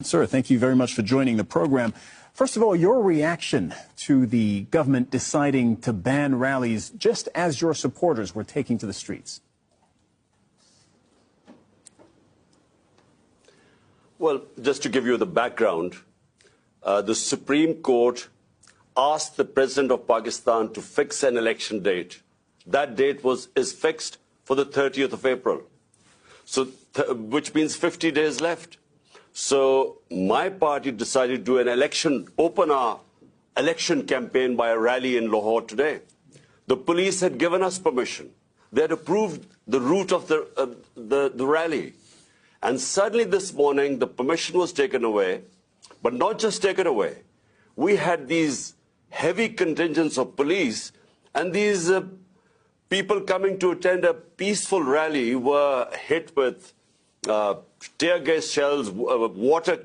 Sir, thank you very much for joining the program. First of all, your reaction to the government deciding to ban rallies just as your supporters were taking to the streets. Well, just to give you the background, the Supreme Court asked the President of Pakistan to fix an election date. That date is fixed for the 30th of April, so which means 50 days left. So my party decided to do an open our election campaign by a rally in Lahore today. The police had given us permission. They had approved the route of the rally. And suddenly this morning, the permission was taken away, but not just taken away. We had these heavy contingents of police, and these people coming to attend a peaceful rally were hit with tear gas shells, water